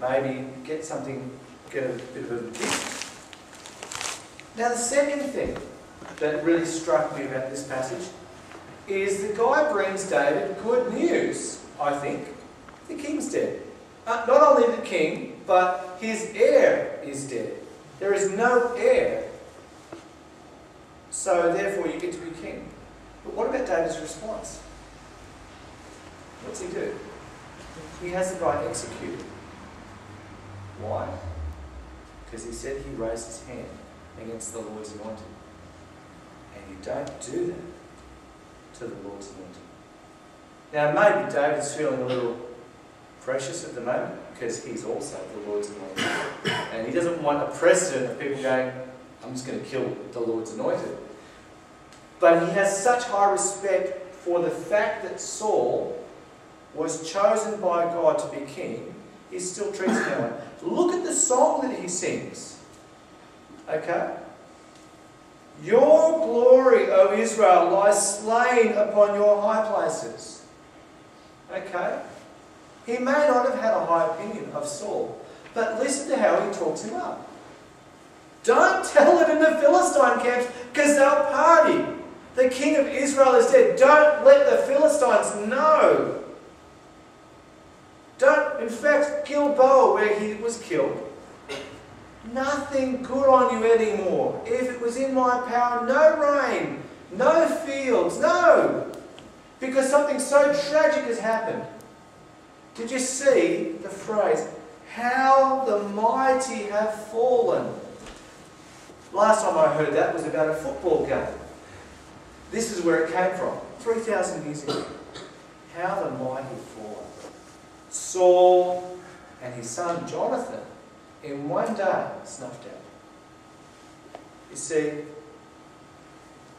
maybe get a bit of a gift. Now the second thing that really struck me about this passage is the guy brings David good news, I think. The king's dead. Not only the king, but his heir is dead. There is no heir. So therefore you get to be king. But what about David's response? What's he do? He has the guy executed. Why? Because he said he raised his hand against the Lord's anointed. And you don't do that to the Lord's anointed. Now maybe David's feeling a little precious at the moment because he's also the Lord's anointed. And he doesn't want a precedent of people going, I'm just going to kill the Lord's anointed. But he has such high respect for the fact that Saul was chosen by God to be king, he still treats him that way. Look at the song that he sings. Okay? Your glory, O Israel, lies slain upon your high places. Okay? He may not have had a high opinion of Saul, but listen to how he talks him up. Don't tell it in the Philistine camps, because they'll party. The king of Israel is dead. Don't let the Philistines know. Don't, in fact, Gilboa, where he was killed, nothing good on you anymore. If it was in my power, no rain, no fields, no. Because something so tragic has happened. Did you see the phrase, how the mighty have fallen? Last time I heard that was about a football game. This is where it came from, 3,000 years ago. How the mighty have fallen. Saul and his son Jonathan, in one day, snuffed out. You see,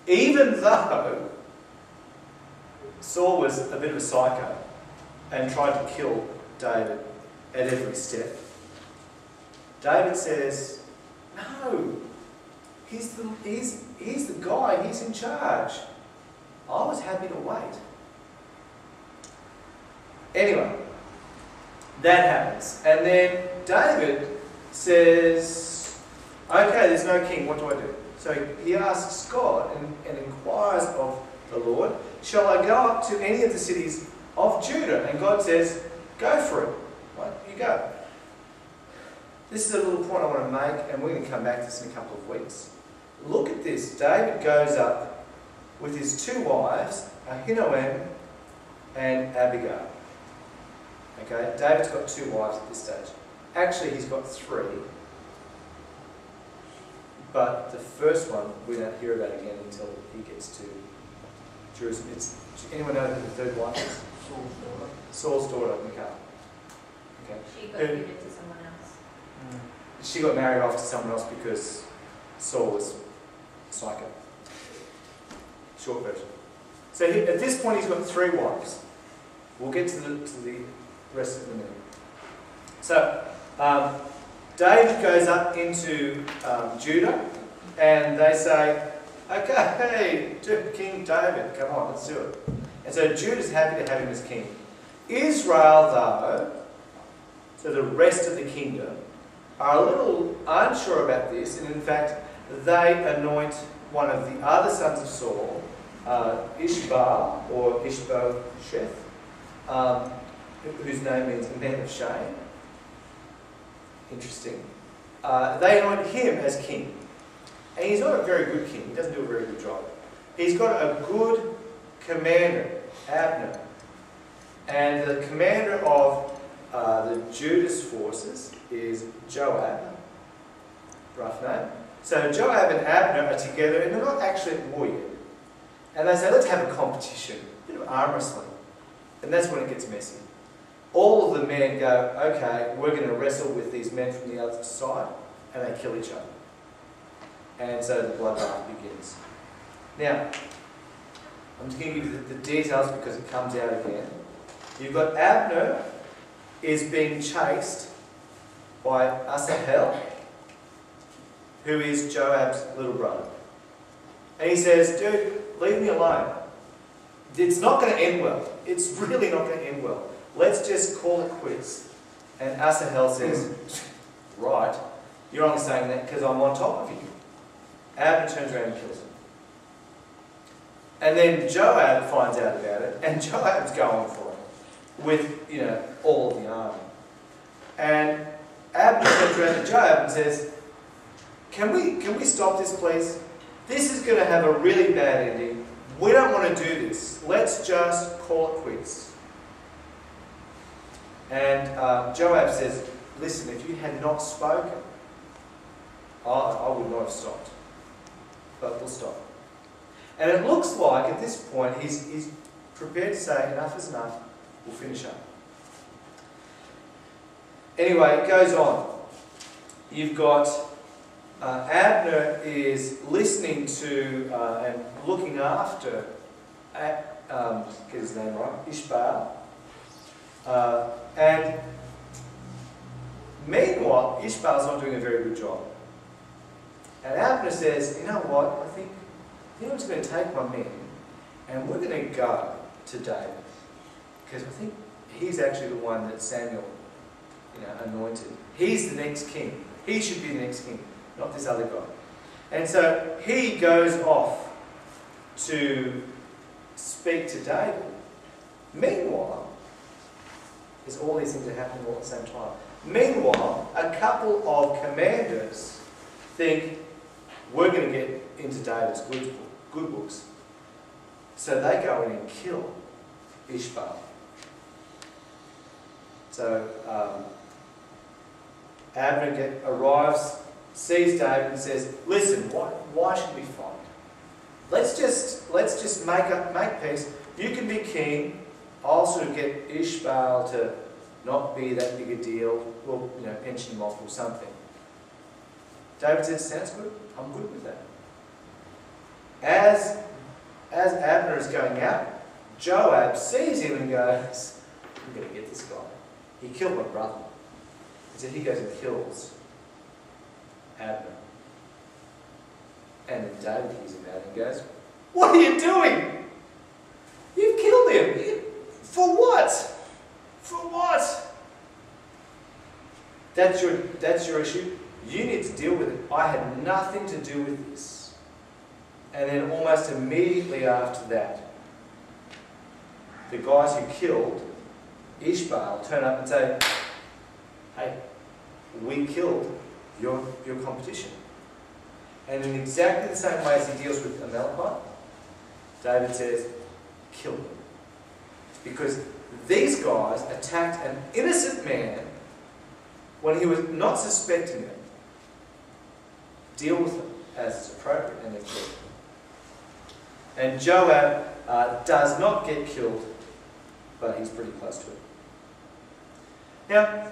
even though Saul was a bit of a psycho and tried to kill David at every step, David says, no, he's the guy, he's in charge. I was happy to wait. Anyway, that happens. And then David says, okay, there's no king, what do I do? So he asks God and inquires of the Lord, shall I go up to any of the cities of Judah? And God says, go for it. Right? You go. This is a little point I want to make, and we're going to come back to this in a couple of weeks. Look at this. David goes up with his two wives, Ahinoam and Abigail. Okay, David's got two wives at this stage. Actually, he's got three. But the first one, we don't hear about again until he gets to Jerusalem. Does anyone know who the third wife is? Saul's daughter, Michal. Okay. She got married to someone else. She got married off to someone else because Saul was psycho. Short version. So at this point, he's got three wives. We'll get to the rest of the minute. So, David goes up into Judah, and they say, okay, King David, come on, let's do it. And so Judah's happy to have him as king. Israel, though, so the rest of the kingdom, are a little unsure about this, and in fact, they anoint one of the other sons of Saul, Ishbal, or Ishbosheth, whose name means men of shame. Interesting. They anoint him as king. And he's not a very good king. He doesn't do a very good job. He's got a good commander, Abner. And the commander of the Judah's forces is Joab. Rough name. So Joab and Abner are together, and they're not actually at war yet. And they say, let's have a competition, a bit of arm wrestling. And that's when it gets messy. All of the men go, okay, we're going to wrestle with these men from the other side, and they kill each other. And so the bloodbath begins. Now, I'm just going to give you the details because it comes out again. You've got Abner is being chased by Asahel, who is Joab's little brother. And he says, dude, leave me alone. It's not going to end well. It's really not going to end well. Let's just call it quits And Asahel says, right, you're only saying that because I'm on top of you. Abner turns around and kills him. And then Joab finds out about it, and Joab's going for it with, all of the army. And Abner turns around to Joab and says, can we stop this, please? This is going to have a really bad ending. We don't want to do this. Let's just call it quits. And Joab says, listen, if you had not spoken, I would not have stopped. But we'll stop. And it looks like at this point he's prepared to say enough is enough, we'll finish up. Anyway, it goes on. You've got Abner is listening to and looking after, get his name right, Ishbaal. And meanwhile, Ishbaal's not doing a very good job. And Abner says, you know what, I think I'm just going to take my men and we're going to go to David. Because I think he's actually the one that Samuel anointed. He's the next king. He should be the next king, not this other guy. And so he goes off to speak to David. Meanwhile, there's all these things that happen all at the same time. Meanwhile, a couple of commanders think, we're going to get into David's good books. So they go in and kill Ishbaal. So Abner arrives, sees David and says, listen, why should we fight? Let's just make peace. You can be king. I'll sort of get Ishbaal to not be that big a deal. We'll pension him off or something. David says, sounds good. I'm good with that. As Abner is going out, Joab sees him and goes, I'm going to get this guy. He killed my brother. And so he goes and kills Abner. And then David hears about it and goes, what are you doing? You've killed him. For what? For what? That's your issue. You need to deal with it. I had nothing to do with this. And then almost immediately after that, the guys who killed Ishbaal turn up and say, hey, we killed your competition. And in exactly the same way as he deals with Amalekite, David says, kill them. Because these guys attacked an innocent man when he was not suspecting it. Deal with them as is appropriate and then kill them. And Joab does not get killed, but he's pretty close to it. Now,